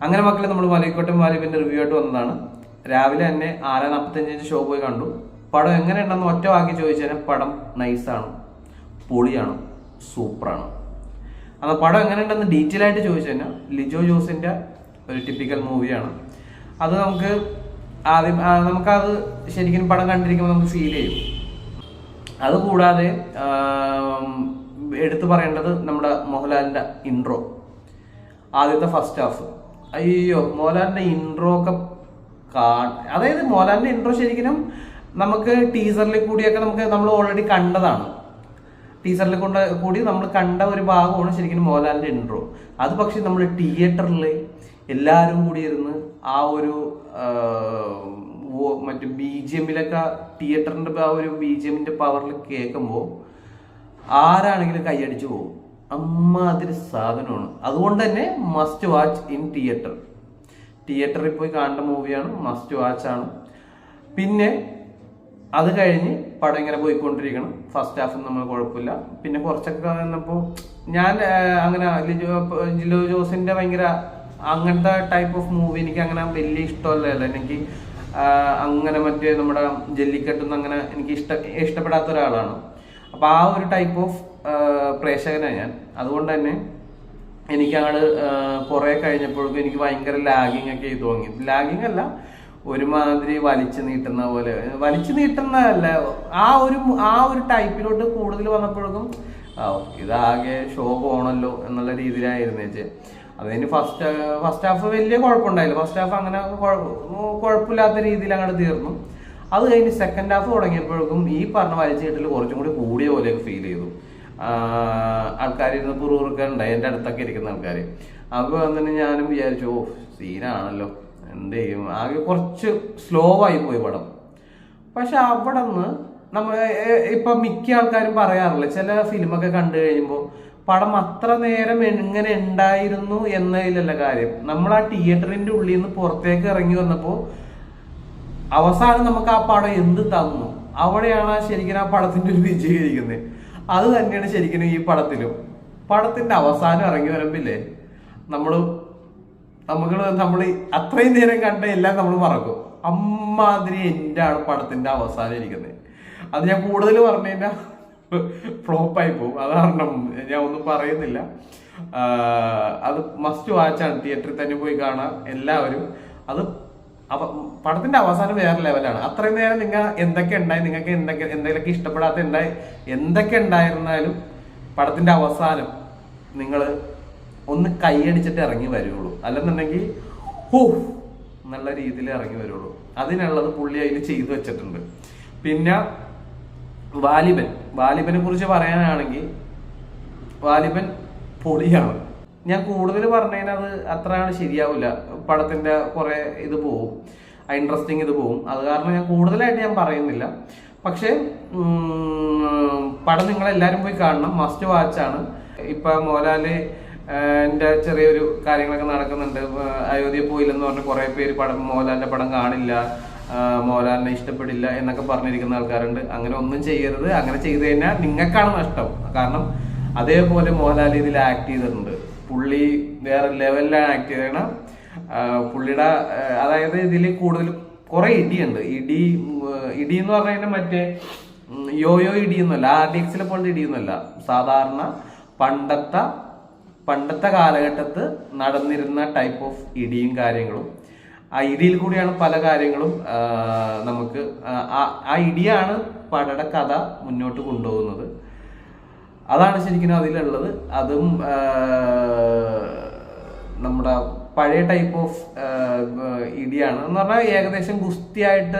അങ്ങനെ മക്കളെ നമ്മൾ മലൈക്കോട്ടെ വാലിബന്റെ റിവ്യൂ ആയിട്ട് വന്നതാണ്. രാവിലെ തന്നെ 6:45 ഷോ പോയി കണ്ടു. പടം എങ്ങനെയുണ്ടെന്ന് ഒറ്റ വാക്കി ചോദിച്ചാൽ പടം നൈസാണ്, പൊളിയാണ്, സൂപ്പറാണ്. അത് പടം എങ്ങനെയുണ്ടെന്ന് ഡീറ്റെയിൽ ആയിട്ട് ചോദിച്ചു കഴിഞ്ഞാൽ ലിജോ ജോസിന്റെ ഒരു ടിപ്പിക്കൽ മൂവിയാണ്. അത് നമുക്കത് ശരിക്കും പടം കണ്ടിരിക്കുമ്പോൾ നമുക്ക് ഫീൽ ചെയ്യും. അതുകൂടാതെ എടുത്തു പറയേണ്ടത് നമ്മുടെ മോഹൻലാലിന്റെ ഇൻട്രോ, ആദ്യത്തെ ഫസ്റ്റ് ഹാഫ്. അയ്യോ, മോഹൻലാലിന്റെ ഇൻട്രോ ഒക്കെ അതായത് മോഹൻലാലിന്റെ ഇൻട്രോ ശരിക്കും നമുക്ക് ടീസറിൽ കൂടിയൊക്കെ നമ്മൾ ഓൾറെഡി കണ്ടതാണ്. ടീസറിൽ കൂടി നമ്മൾ കണ്ട ഒരു ഭാഗമാണ് ശരിക്കും മോഹൻലാലിന്റെ ഇൻട്രോ. അത് പക്ഷെ നമ്മൾ തിയേറ്ററിൽ എല്ലാവരും കൂടി ഇരുന്ന് ആ ഒരു മറ്റു BGMലൊക്കെ തിയേറ്ററിന്റെ ആ ഒരു BGMന്റെ പവറിൽ കേൾക്കുമ്പോൾ ആരാണെങ്കിലും കൈയടിച്ചു പോകും. അമ്മാതിരി സാധനമാണ്. അതുകൊണ്ട് തന്നെ മസ്റ്റ് വാച്ച് ഇൻ തിയേറ്റർ. തിയേറ്ററിൽ പോയി കാണേണ്ട മൂവിയാണ്, മസ്റ്റ് വാച്ച് ആണ്. പിന്നെ അത് കഴിഞ്ഞ് പടം ഇങ്ങനെ പോയിക്കൊണ്ടിരിക്കണം. ഫസ്റ്റ് ഹാഫ് നമ്മൾ കുഴപ്പമില്ല. പിന്നെ കുറച്ചൊക്കെ വന്നപ്പോൾ ഞാൻ അങ്ങനെ ലിജോ ജോസിന്റെ ഭയങ്കര അങ്ങനത്തെ ടൈപ്പ് ഓഫ് മൂവി എനിക്ക് അങ്ങനെ വലിയ ഇഷ്ടമല്ല. എനിക്ക് അങ്ങനെ മറ്റേ നമ്മുടെ ജല്ലിക്കെട്ടൊന്നും അങ്ങനെ എനിക്ക് ഇഷ്ടപ്പെടാത്ത ഒരാളാണ്. അപ്പൊ ആ ഒരു ടൈപ്പ് ഓഫ് പ്രേക്ഷകനാണ് ഞാൻ. അതുകൊണ്ട് തന്നെ എനിക്ക് അങ്ങോട്ട് കുറെ കഴിഞ്ഞപ്പോഴേക്കും എനിക്ക് ഭയങ്കര ലാഗിങ് ഒക്കെ തോന്നി. ലാഗിങ് അല്ല, ഒരുമാതിരി വലിച്ചു നീട്ടുന്നതല്ല, ആ ഒരു ടൈപ്പിലോട്ട് കൂടുതൽ വന്നപ്പോഴേക്കും ഇതാകെ ഷോ പോണല്ലോ എന്നുള്ള രീതിയിലായിരുന്നേച്ച്. അതിന് ഫസ്റ്റ് ഹാഫ് വലിയ കുഴപ്പമുണ്ടായില്ല. ഫസ്റ്റ് ഹാഫ് അങ്ങനെ കുഴപ്പമില്ലാത്ത രീതിയിൽ അങ്ങോട്ട് തീർന്നു. അത് കഴിഞ്ഞ് സെക്കൻഡ് ഹാഫ് തുടങ്ങിയപ്പോഴേക്കും ഈ പറഞ്ഞ വലിച്ചു കെട്ടൽ കുറച്ചും കൂടി കൂടിയ പോലെയൊക്കെ ഫീൽ ചെയ്തു. ആൾക്കാർ ഇരുന്ന് പുറകുറുക്കുണ്ടായി, എൻ്റെ അടുത്തൊക്കെ ഇരിക്കുന്ന ആൾക്കാർ. അപ്പോൾ വന്നിട്ട് ഞാനും വിചാരിച്ചു, ഓ സീനാണല്ലോ, എന്ത് ചെയ്യും, ആകെ കുറച്ച് സ്ലോ ആയി പോയി പടം. പക്ഷെ അവിടെ നിന്ന് ഇപ്പൊ മിക്ക ആൾക്കാരും പറയാറില്ല, ചില ഫിലിമൊക്കെ കണ്ടു കഴിയുമ്പോൾ പടം അത്ര നേരം എങ്ങനെ ഉണ്ടായിരുന്നു എന്നതിലല്ല കാര്യം. നമ്മൾ ആ തിയേറ്ററിന്റെ ഉള്ളിൽ നിന്ന് പുറത്തേക്ക് ഇറങ്ങി വന്നപ്പോൾ അവസാനം നമുക്ക് ആ പടം എന്ത് തന്നു, അവിടെയാണ് ശരിക്കും ആ പടത്തിന്റെ ഒരു വിജയിക്കുന്നത്. അത് തന്നെയാണ് ശരിക്കും ഈ പടത്തിന്റെ അവസാനം ഇറങ്ങി വരുമ്പില്ലേ നമ്മൾ അത്രയും നേരം കണ്ട എല്ലാം നമ്മൾ മറക്കും. അമ്മാതിരി എന്റാണ് പടത്തിന്റെ അവസാനം ഇരിക്കുന്നത്. അത് ഞാൻ കൂടുതൽ പറഞ്ഞു കഴിഞ്ഞാൽ ഫ്ലോപ്പായി പോകും. അത് കാരണം ഞാൻ ഒന്നും പറയുന്നില്ല. അത് മസ്റ്റ് വാച്ചാണ്, തിയേറ്ററിൽ തന്നെ പോയി കാണാം എല്ലാവരും. അത് പടത്തിന്റെ അവസാനം വേറെ ലെവലാണ്. അത്രയും നേരം എന്തൊക്കെ ഉണ്ടായി, നിങ്ങൾക്ക് എന്തെങ്കിലുമൊക്കെ ഇഷ്ടപ്പെടാത്ത എന്തൊക്കെ ഉണ്ടായിരുന്നാലും പടത്തിന്റെ അവസാനം നിങ്ങൾ ഒന്ന് കൈയടിച്ചിട്ട് ഇറങ്ങി വരുള്ളൂ. അല്ലെന്നുണ്ടെങ്കിൽ നല്ല രീതിയിൽ ഇറങ്ങി വരുള്ളൂ. അതിനുള്ളത് പുള്ളി അതിൽ ചെയ്തു വെച്ചിട്ടുണ്ട്. പിന്നെ വാലിബനെ കുറിച്ച് പറയാനാണെങ്കിൽ വാലിബൻ പൊളിയാണ്. ഞാൻ കൂടുതൽ പറഞ്ഞാൽ അത് അത്രയാണ് ശരിയാവില്ല. പടത്തിന്റെ കുറെ ഇത് പോവും, ഇൻട്രസ്റ്റിംഗ് ഇത് പോവും. അത് കാരണം ഞാൻ കൂടുതലായിട്ട് ഞാൻ പറയുന്നില്ല. പക്ഷെ പടം നിങ്ങളെല്ലാരും പോയി കാണണം, മസ്റ്റ് വാച്ചാണ്. ഇപ്പൊ മോഹൻലാല് എന്റെ ചെറിയൊരു കാര്യങ്ങളൊക്കെ നടക്കുന്നുണ്ട്. അയോധ്യ പോയില്ലെന്ന് പറഞ്ഞ് കുറെ പേര് മോഹൻലാലിന്റെ പടം കാണില്ല, മോഹൻലാലിനെ ഇഷ്ടപ്പെടില്ല എന്നൊക്കെ പറഞ്ഞിരിക്കുന്ന ആൾക്കാരുണ്ട്. അങ്ങനെ ഒന്നും ചെയ്യരുത്. അങ്ങനെ ചെയ്തു കഴിഞ്ഞാൽ നിങ്ങൾക്കാണ് നഷ്ടം. കാരണം അതേപോലെ മോഹൻലാൽ ഇതിൽ ആക്ട് ചെയ്തിട്ടുണ്ട്. പുള്ളി വേറെ ലെവലിലാണ് ആക്ട് ചെയ്തത്. പുള്ളിയുടെ അതായത് ഇതിൽ കൂടുതൽ കുറെ ഇടിയുണ്ട്. ഇടി എന്ന് പറഞ്ഞു കഴിഞ്ഞാൽ മറ്റേ യോയോ ഇടിയൊന്നുമല്ല, RDXലെ പോലത്തെ ഇടിയൊന്നുമല്ല. സാധാരണ പണ്ടത്തെ കാലഘട്ടത്ത് നടന്നിരുന്ന ടൈപ്പ് ഓഫ് ഇടിയും കാര്യങ്ങളും. ആ ഇടിയിൽ കൂടിയാണ് പല കാര്യങ്ങളും നമുക്ക് ആ ഇടിയാണ് പടയുടെ കഥ മുന്നോട്ട് കൊണ്ടുപോകുന്നത്. അതാണ് ശരിക്കും അതിലുള്ളത്. അതും നമ്മുടെ പഴയ ടൈപ്പ് ഓഫ് ഇടിയാണ് എന്ന് പറഞ്ഞാൽ ഏകദേശം ഗുസ്തിയല്ല,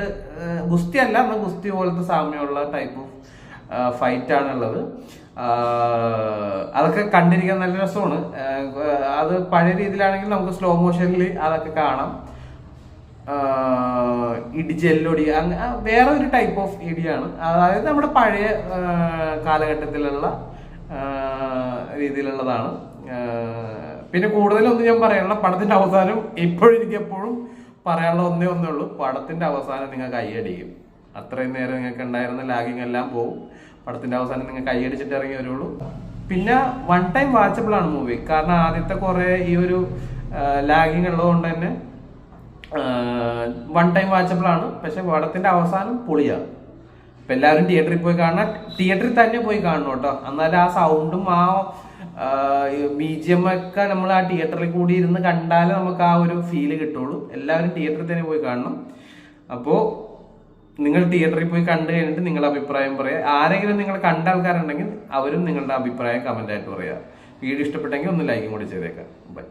എന്നാൽ ഗുസ്തി പോലത്തെ സാമ്യമുള്ള ടൈപ്പ് ഓഫ് ഫൈറ്റ് ആണുള്ളത്. അതൊക്കെ കണ്ടിരിക്കാൻ നല്ല രസമാണ്. അത് പഴയ രീതിയിലാണെങ്കിൽ നമുക്ക് സ്ലോ മോഷനിൽ അതൊക്കെ കാണാം. ഇടിച്ചെല്ലൊടി വേറെ ഒരു ടൈപ്പ് ഓഫ് ഇടിയാണ്. അതായത് നമ്മുടെ പഴയ കാലഘട്ടത്തിലുള്ള രീതിയിലുള്ളതാണ്. പിന്നെ കൂടുതലൊന്നും ഞാൻ പറയാനുള്ള, പടത്തിന്റെ അവസാനം ഇപ്പോഴും എനിക്ക് എപ്പോഴും പറയാനുള്ള ഒന്നേ ഉള്ളൂ, പടത്തിന്റെ അവസാനം നിങ്ങൾ കൈയടിക്കും. അത്രയും നേരം നിങ്ങൾക്ക് ഉണ്ടായിരുന്ന ലാഗിങ് എല്ലാം പോകും. പടത്തിന്റെ അവസാനം നിങ്ങൾ കൈയടിച്ചിട്ട് ഇറങ്ങി വരുള്ളൂ. പിന്നെ വൺ ടൈം വാച്ചബിൾ ആണ് മൂവി. കാരണം ആദ്യത്തെ കുറെ ഈ ഒരു ലാഗിങ് ഉള്ളതുകൊണ്ട് തന്നെ വൺ ടൈം വാച്ചബിൾ ആണ്. പക്ഷെ പടത്തിന്റെ അവസാനം പൊളിയാണ്. അപ്പൊ എല്ലാവരും തിയേറ്ററിൽ പോയി കാണാൻ, തിയേറ്ററിൽ തന്നെ പോയി കാണണം കേട്ടോ. എന്നാലും ആ സൗണ്ടും ആ BGM ഒക്കെ നമ്മൾ ആ തിയേറ്ററിൽ കൂടി ഇരുന്ന് കണ്ടാലേ നമുക്ക് ആ ഒരു ഫീല് കിട്ടുള്ളൂ. എല്ലാവരും തിയേറ്ററിൽ തന്നെ പോയി കാണണം. അപ്പോൾ നിങ്ങൾ തിയേറ്ററിൽ പോയി കണ്ടു കഴിഞ്ഞിട്ട് നിങ്ങളുടെ അഭിപ്രായം പറയുക. ആരെങ്കിലും നിങ്ങൾ കണ്ട ആൾക്കാരുണ്ടെങ്കിൽ അവരും നിങ്ങളുടെ അഭിപ്രായം കമന്റ് ആയിട്ട് പറയുക. വീഡിയോ ഇഷ്ടപ്പെട്ടെങ്കിൽ ഒന്ന് ലൈക്കും കൂടി ചെയ്തേക്കാം. ബൈ.